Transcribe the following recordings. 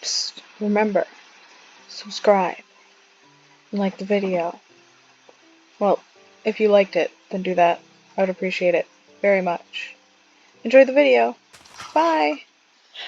Psst, remember, subscribe and like the video. Well, if you liked it, then do that. I would appreciate it very much. Enjoy the video. Bye!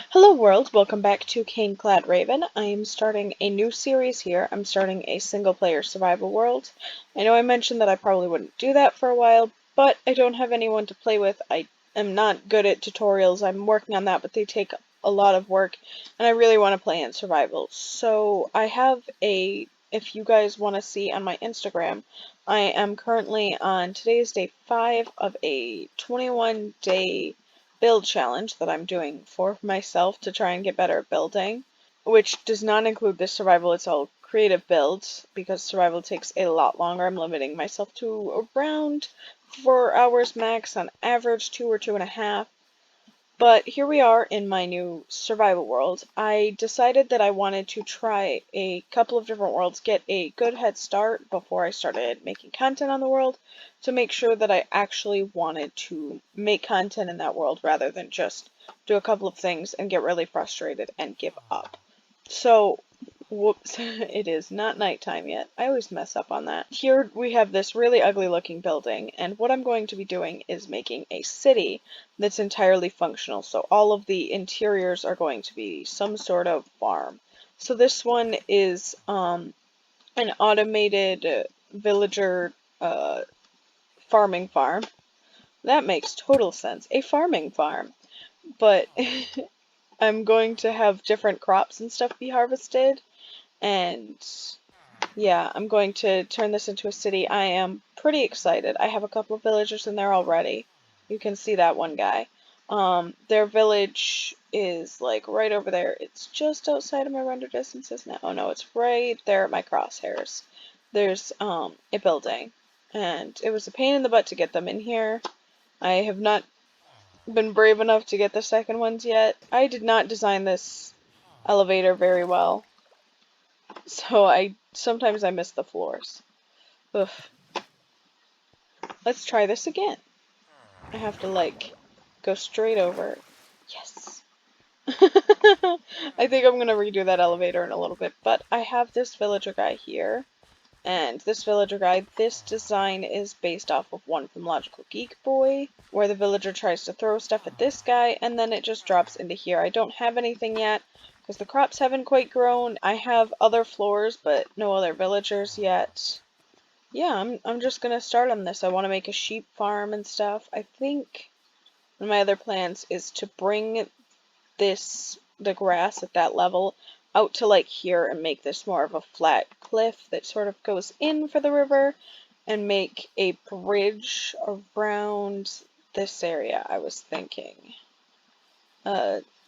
Hello world, welcome back to Cane-Clad Raven. I am starting a new series here. I'm starting a single-player survival world. I know I mentioned that I probably wouldn't do that for a while, but I don't have anyone to play with. I am not good at tutorials. I'm working on that, but they take a lot of work, and I really want to play in survival. So I have if you guys want to see on my Instagram, I am currently on today's day 5 of a 21-day build challenge that I'm doing for myself to try and get better at building, which does not include this survival. It's all creative builds because survival takes a lot longer. I'm limiting myself to around 4 hours max, on average 2 or 2.5. But here we are in my new survival world. I decided that I wanted to try a couple of different worlds, get a good head start before I started making content on the world, to make sure that I actually wanted to make content in that world rather than just do a couple of things and get really frustrated and give up. So, whoops, it is not nighttime yet. I always mess up on that. Here we have this really ugly looking building, and what I'm going to be doing is making a city that's entirely functional. So all of the interiors are going to be some sort of farm. So this one is an automated villager farming farm. That makes total sense. A farming farm. But I'm going to have different crops and stuff be harvested, and yeah, I'm going to turn this into a city. I am pretty excited. I have a couple of villagers in there already. You can see that one guy. Their village is like right over there. It's just outside of my render distances now. Oh no, it's right there at my crosshairs. There's a building, and it was a pain in the butt to get them in here. I have not been brave enough to get the second ones yet. I did not design this elevator very well, so sometimes I miss the floors. Ugh. Let's try this again. I have to like go straight over. Yes. I think I'm gonna redo that elevator in a little bit, but I have this villager guy here. And this villager guide, this design is based off of one from Logical Geek Boy, where the villager tries to throw stuff at this guy, and then it just drops into here. I don't have anything yet, because the crops haven't quite grown. I have other floors, but no other villagers yet. Yeah, I'm just gonna start on this. I want to make a sheep farm and stuff. I think one of my other plans is to bring the grass at that level out to like here and make this more of a flat cliff that sort of goes in for the river, and make a bridge around this area. I was thinking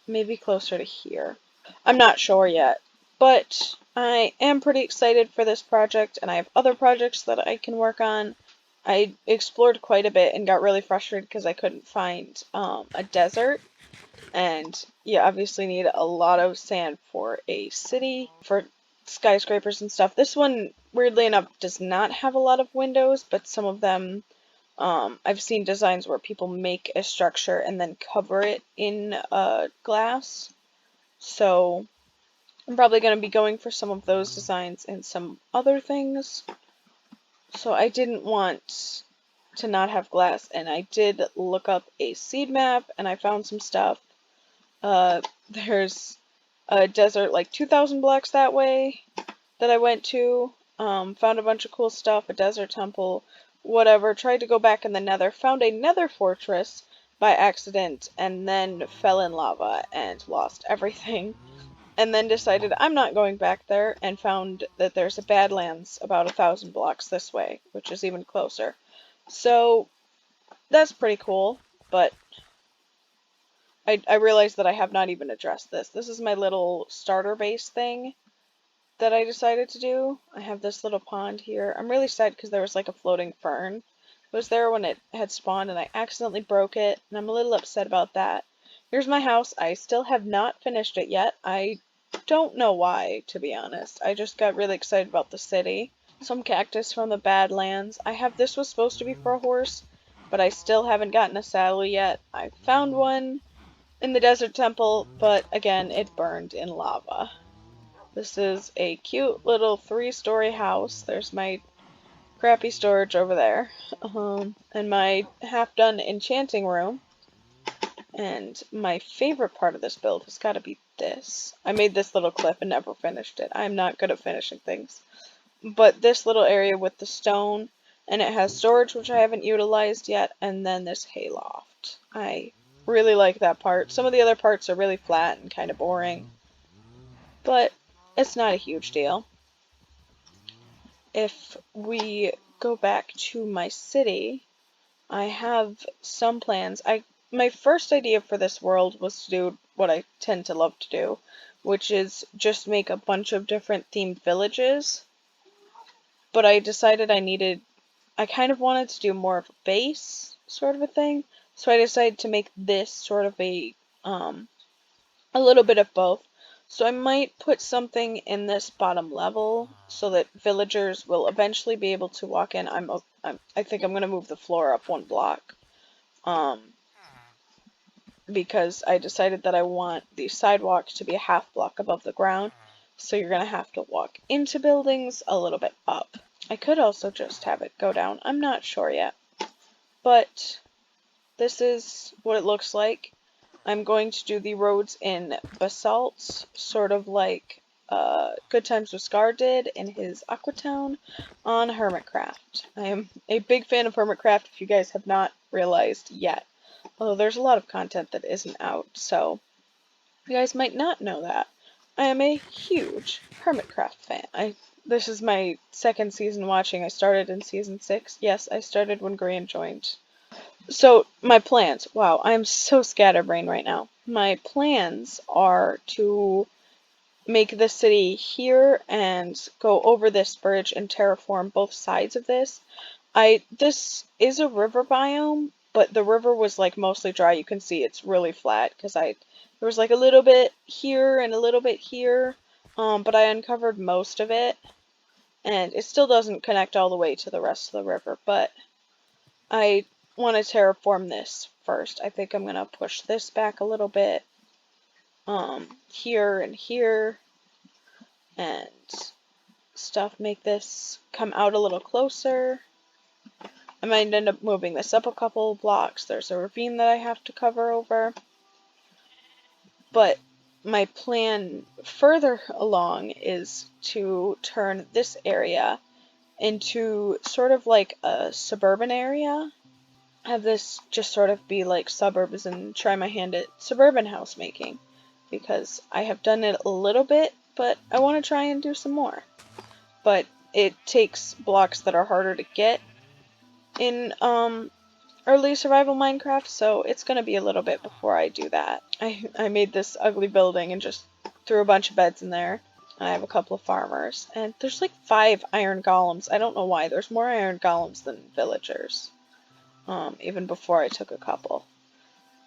maybe closer to here. I'm not sure yet, but I am pretty excited for this project, and I have other projects that I can work on. I explored quite a bit and got really frustrated because I couldn't find a desert. And you obviously need a lot of sand for a city, for skyscrapers and stuff. This one, weirdly enough, does not have a lot of windows, but some of them, I've seen designs where people make a structure and then cover it in glass. So I'm probably going to be going for some of those designs and some other things. So I didn't want to not have glass, and I did look up a seed map, and I found some stuff. There's a desert like 2,000 blocks that way that I went to. Found a bunch of cool stuff, a desert temple, whatever. Tried to go back in the nether. Found a nether fortress by accident, and then fell in lava and lost everything. And then decided I'm not going back there, and found that there's a Badlands about 1,000 blocks this way, which is even closer. So that's pretty cool, but I realized that I have not even addressed this. This is my little starter base thing that I decided to do. I have this little pond here. I'm really sad because there was like a floating fern. It was there when it had spawned, and I accidentally broke it, and I'm a little upset about that. Here's my house. I still have not finished it yet. I don't know why, to be honest. I just got really excited about the city. Some cactus from the Badlands. This was supposed to be for a horse, but I still haven't gotten a saddle yet. I found one. in the desert temple, but again, it burned in lava. This is a cute little 3-story house. There's my crappy storage over there, and my half-done enchanting room. And my favorite part of this build has got to be this. I made this little cliff and never finished it. I'm not good at finishing things. But this little area with the stone, and it has storage which I haven't utilized yet, and then this hayloft. I really like that part. Some of the other parts are really flat and kind of boring, but it's not a huge deal. If we go back to my city, I have some plans. My first idea for this world was to do what I tend to love to do, which is just make a bunch of different themed villages. But I decided I kind of wanted to do more of a base sort of a thing. So I decided to make this sort of a little bit of both. So I might put something in this bottom level so that villagers will eventually be able to walk in. I think I'm going to move the floor up 1 block. Because I decided that I want the sidewalk to be a half block above the ground, so you're going to have to walk into buildings a little bit up. I could also just have it go down, I'm not sure yet, but this is what it looks like. I'm going to do the roads in basalt, sort of like Good Times with Scar did in his Aquatown on Hermitcraft. I am a big fan of Hermitcraft if you guys have not realized yet. Although there's a lot of content that isn't out, so you guys might not know that. I am a huge Hermitcraft fan. This is my 2nd season watching. I started in season 6. Yes, I started when Gran joined. So, my plans. Wow, I am so scatterbrained right now. My plans are to make the city here and go over this bridge and terraform both sides of this. This is a river biome, but the river was like mostly dry. You can see it's really flat because there was like a little bit here and a little bit here, but I uncovered most of it, and it still doesn't connect all the way to the rest of the river, but I want to terraform this first. I think I'm going to push this back a little bit, here and here, and stuff, make this come out a little closer. I might end up moving this up a couple blocks. There's a ravine that I have to cover over. But my plan further along is to turn this area into sort of like a suburban area. Have this just sort of be like suburbs and try my hand at suburban house making. Because I have done it a little bit, but I want to try and do some more. But it takes blocks that are harder to get in early survival Minecraft, so it's going to be a little bit before I do that. I made this ugly building and just threw a bunch of beds in there. I have a couple of farmers, and there's like 5 iron golems. I don't know why. There's more iron golems than villagers, even before I took a couple.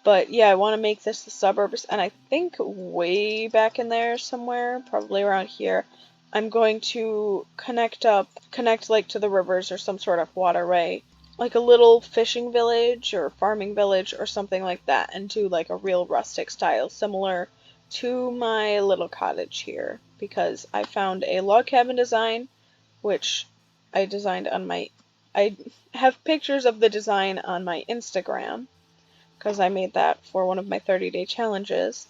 But yeah, I want to make this the suburbs, and I think way back in there somewhere, probably around here, I'm going to connect like to the rivers or some sort of waterway, like a little fishing village or farming village or something like that, and do like a real rustic style, similar to my little cottage here, because I found a log cabin design, which I designed on I have pictures of the design on my Instagram, because I made that for one of my 30-day challenges,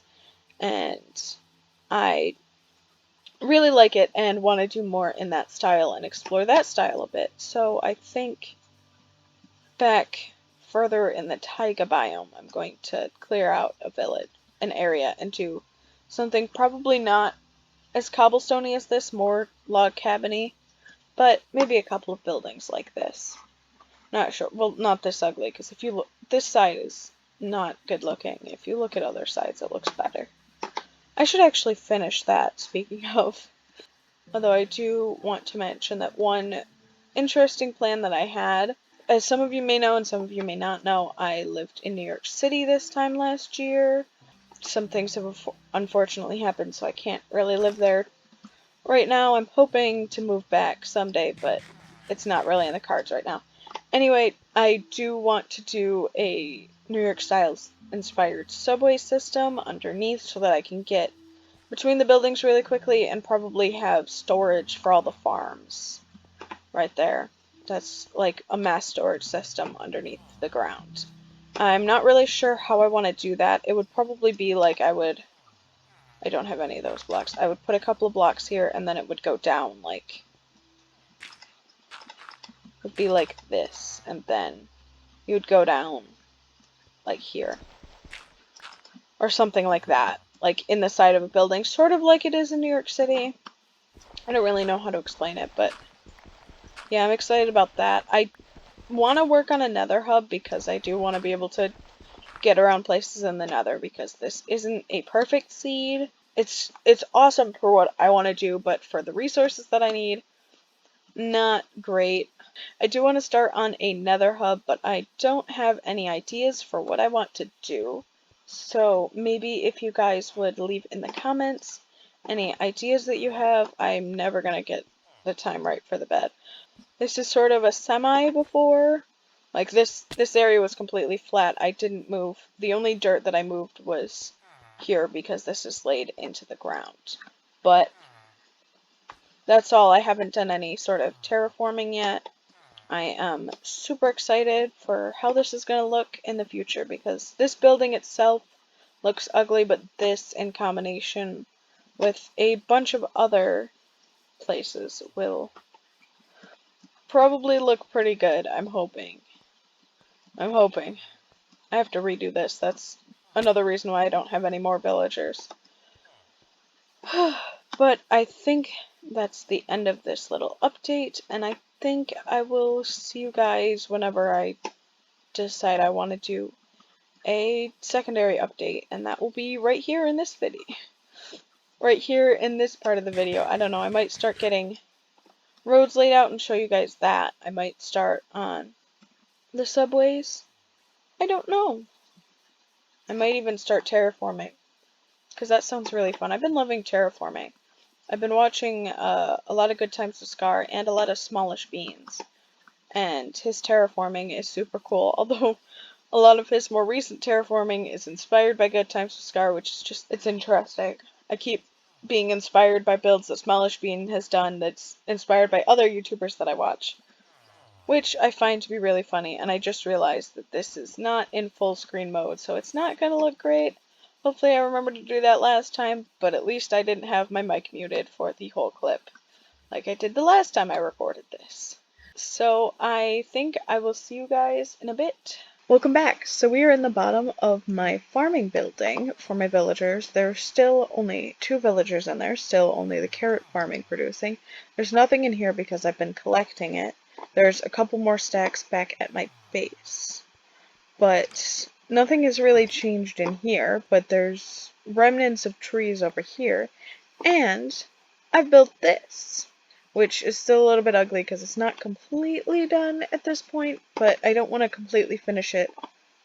and I really like it and want to do more in that style and explore that style a bit. So I think back further in the taiga biome, I'm going to clear out an area, and do something probably not as cobblestoney as this, more log cabin-y, but maybe a couple of buildings like this. Not sure. Well, not this ugly, because if you look, this side is not good looking. If you look at other sides, it looks better. I should actually finish that, speaking of. Although I do want to mention that one interesting plan that I had, as some of you may know and some of you may not know, I lived in New York City this time last year. Some things have unfortunately happened, so I can't really live there right now. I'm hoping to move back someday, but it's not really in the cards right now. Anyway, I do want to do a New York style inspired subway system underneath so that I can get between the buildings really quickly and probably have storage for all the farms right there. That's like a mass storage system underneath the ground. I'm not really sure how I want to do that. It would probably be like I don't have any of those blocks. I would put a couple of blocks here and then it would go down like, it would be like this, and then you would go down like here. Or something like that. Like in the side of a building, sort of like it is in New York City. I don't really know how to explain it, but yeah, I'm excited about that. I want to work on a nether hub because I do want to be able to get around places in the nether, because this isn't a perfect seed. It's awesome for what I want to do, but for the resources that I need, not great. I do want to start on a nether hub, but I don't have any ideas for what I want to do. So maybe if you guys would leave in the comments any ideas that you have. I'm never going to get the time right for the bed. This is sort of a semi before. Like this area was completely flat. I didn't move. The only dirt that I moved was here because this is laid into the ground. But that's all. I haven't done any sort of terraforming yet. I am super excited for how this is going to look in the future, because this building itself looks ugly, but this in combination with a bunch of other places will probably look pretty good. I'm hoping. I have to redo this. That's another reason why I don't have any more villagers. But I think that's the end of this little update, and I think I will see you guys whenever I decide I want to do a secondary update, and that will be right here in this video. Right here in this part of the video. I don't know, I might start getting roads laid out and show you guys that. I might start on the subways. I don't know. I might even start terraforming, because that sounds really fun. I've been loving terraforming. I've been watching a lot of Good Times with Scar and a lot of Smallish Beans, and his terraforming is super cool, although a lot of his more recent terraforming is inspired by Good Times with Scar, which is just, it's interesting. I keep being inspired by builds that Smallish Bean has done that's inspired by other YouTubers that I watch, which I find to be really funny, and I just realized that this is not in full screen mode, so it's not going to look great. Hopefully I remembered to do that last time, but at least I didn't have my mic muted for the whole clip, like I did the last time I recorded this. So I think I will see you guys in a bit. Welcome back. So we are in the bottom of my farming building for my villagers. There's still only 2 villagers in there, still only the carrot farming producing. There's nothing in here because I've been collecting it. There's a couple more stacks back at my base. But nothing has really changed in here, but there's remnants of trees over here. And I've built this, which is still a little bit ugly because it's not completely done at this point, but I don't want to completely finish it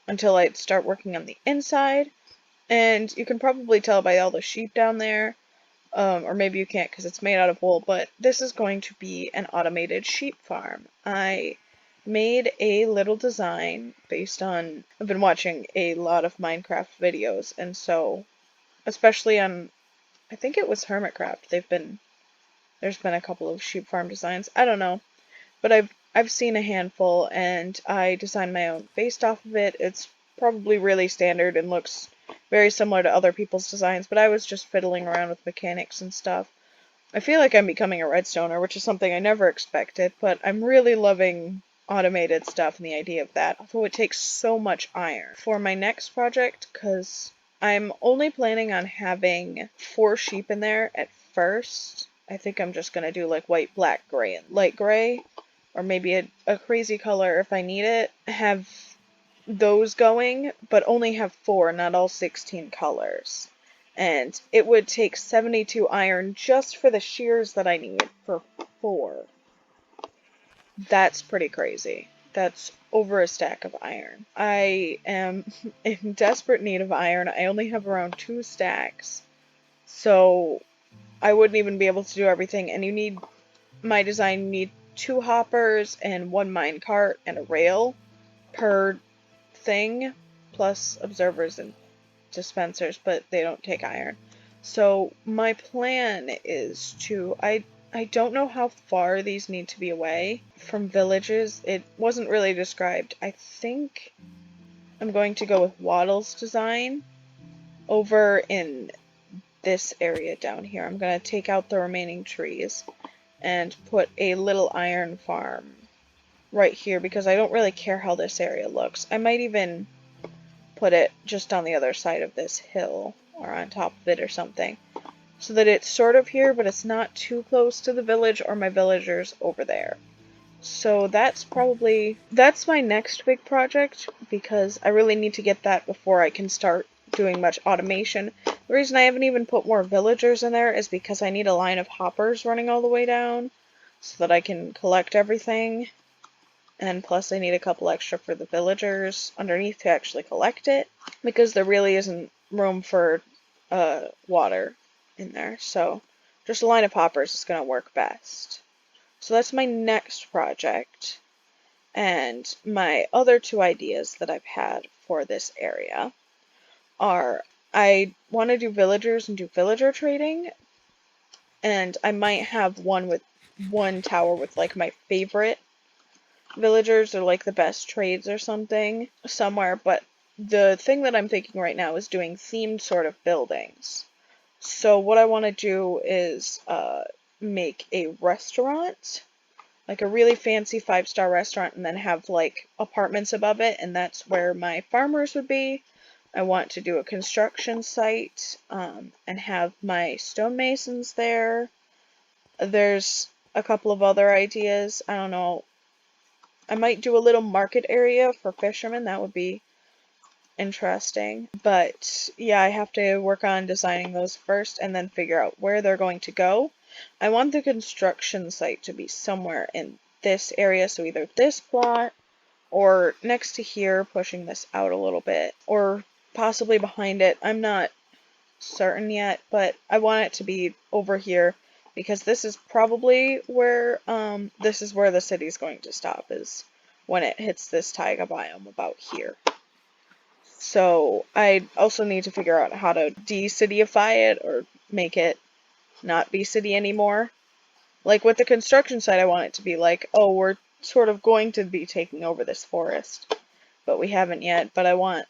until I start working on the inside. And you can probably tell by all the sheep down there, or maybe you can't because it's made out of wool, but this is going to be an automated sheep farm. I made a little design based on, I've been watching a lot of Minecraft videos, and so, especially on, I think it was Hermitcraft, there's been a couple of sheep farm designs, I don't know, but I've seen a handful, and I designed my own based off of it. It's probably really standard and looks very similar to other people's designs, but I was just fiddling around with mechanics and stuff. I feel like I'm becoming a redstoner, which is something I never expected, but I'm really loving automated stuff and the idea of that, although it takes so much iron. For my next project, because I'm only planning on having 4 sheep in there at first. I think I'm just going to do like white, black, gray, and light gray, or maybe a crazy color if I need it. Have those going, but only have 4, not all 16 colors. And it would take 72 iron just for the shears that I need for 4. That's pretty crazy. That's over a stack of iron. I am in desperate need of iron. I only have around 2 stacks. So I wouldn't even be able to do everything. And you need, my design, you need 2 hoppers and 1 minecart and a rail per thing, plus observers and dispensers, but they don't take iron. So my plan is to, I don't know how far these need to be away from villages. It wasn't really described. I think I'm going to go with Waddle's design over in this area down here. I'm going to take out the remaining trees and put a little iron farm right here because I don't really care how this area looks. I might even put it just on the other side of this hill or on top of it or something so that it's sort of here, but it's not too close to the village or my villagers over there. So that's my next big project because I really need to get that before I can start doing much automation. The reason I haven't even put more villagers in there is because I need a line of hoppers running all the way down so that I can collect everything. And plus I need a couple extra for the villagers underneath to actually collect it because there really isn't room for water in there. So just a line of hoppers is going to work best. So that's my next project. And my other two ideas that I've had for this area are I want to do villagers and do villager trading. And I might have one tower with like my favorite villagers or like the best trades or something somewhere. But the thing that I'm thinking right now is doing themed sort of buildings. So what I want to do is make a restaurant, like a really fancy 5-star restaurant, and then have like apartments above it, and that's where my farmers would be. I want to do a construction site and have my stonemasons there. There's a couple of other ideas. I don't know. I might do a little market area for fishermen. That would be interesting. But yeah, I have to work on designing those first and then figure out where they're going to go. I want the construction site to be somewhere in this area, so either this plot or next to here, pushing this out a little bit, or possibly behind it. I'm not certain yet, but I want it to be over here because this is probably where the city's going to stop, is when it hits this taiga biome about here. So I also need to figure out how to de-cityify it or make it not be city anymore. Like with the construction site, I want it to be like, oh, we're sort of going to be taking over this forest, but we haven't yet. But I want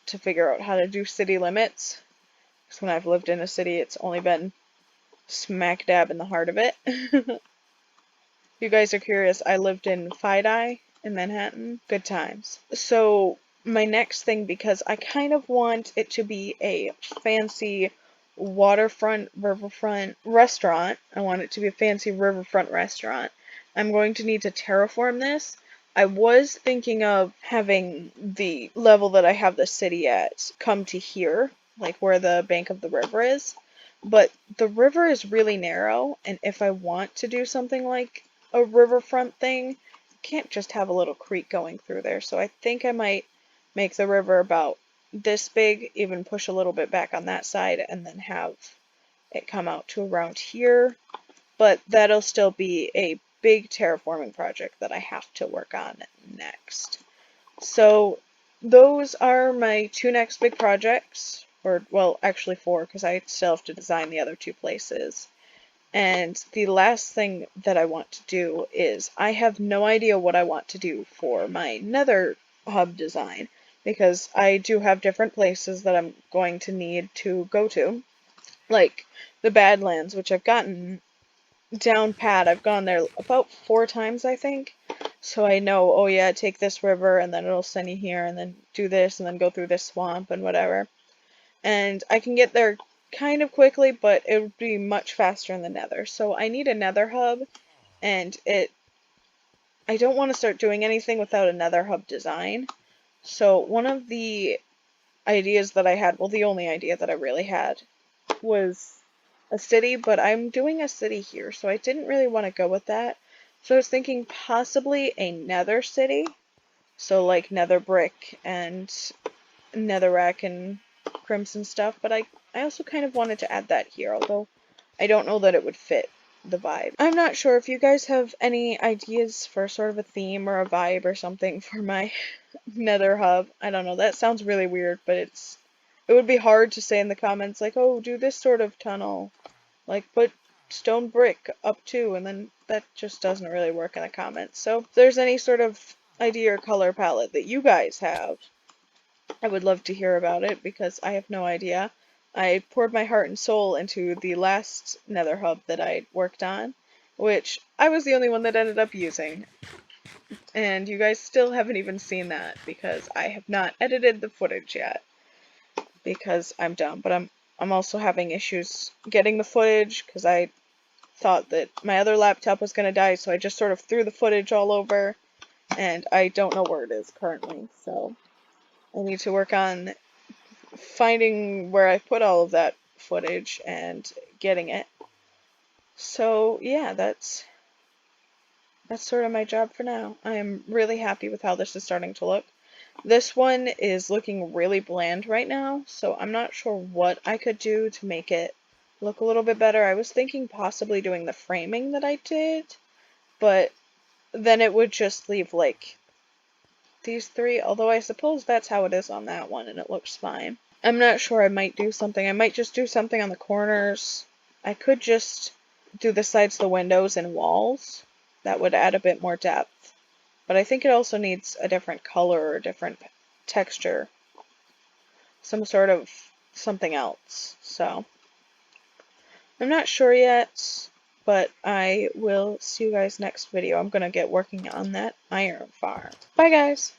to figure out how to do city limits, because when I've lived in a city, it's only been smack dab in the heart of it. If you guys are curious, I lived in Fidei in Manhattan. Good times. So my next thing, because I kind of want it to be a fancy waterfront, riverfront restaurant. I want it to be a fancy riverfront restaurant. I'm going to need to terraform this. I was thinking of having the level that I have the city at come to here, like where the bank of the river is. But the river is really narrow, and if I want to do something like a riverfront thing, I can't just have a little creek going through there. So I think I might make the river about this big, even push a little bit back on that side, and then have it come out to around here. But that'll still be a big terraforming project that I have to work on next. So those are my two next big projects, or well, actually four, because I still have to design the other two places. And the last thing that I want to do is I have no idea what I want to do for my Nether hub design, because I do have different places that I'm going to need to go to, like the Badlands, which I've gotten down pat. I've gone there about 4 times, I think. So I know, oh yeah, take this river and then it'll send you here and then do this and then go through this swamp and whatever. And I can get there kind of quickly, but it would be much faster in the Nether. So I need a Nether hub, and I don't want to start doing anything without a Nether hub design. So one of the ideas that I had, well, the only idea that I really had, was a city, but I'm doing a city here, so I didn't really want to go with that. So I was thinking possibly a Nether city, so like Nether brick and Netherrack and Crimson stuff, but I also kind of wanted to add that here, although I don't know that it would fit the vibe. I'm not sure if you guys have any ideas for sort of a theme or a vibe or something for my nether hub. I don't know, that sounds really weird, but it would be hard to say in the comments like, oh, do this sort of tunnel. Like, put stone brick up too, and then that just doesn't really work in the comments. So if there's any sort of idea or color palette that you guys have, I would love to hear about it, because I have no idea. I poured my heart and soul into the last nether hub that I worked on, which I was the only one that ended up using. And you guys still haven't even seen that, because I have not edited the footage yet, because I'm dumb. But I'm also having issues getting the footage, because I thought that my other laptop was going to die, so I just sort of threw the footage all over, and I don't know where it is currently, so I need to work on finding where I put all of that footage and getting it. So yeah, that's sort of my job for now. I am really happy with how this is starting to look. This one is looking really bland right now, so I'm not sure what I could do to make it look a little bit better. I was thinking possibly doing the framing that I did, but then it would just leave like these three, although I suppose that's how it is on that one and it looks fine. I'm not sure, I might do something. I might just do something on the corners. I could just do the sides of the windows and walls. That would add a bit more depth. But I think it also needs a different color or a different texture. Some sort of something else. So, I'm not sure yet, but I will see you guys next video. I'm going to get working on that iron farm. Bye guys!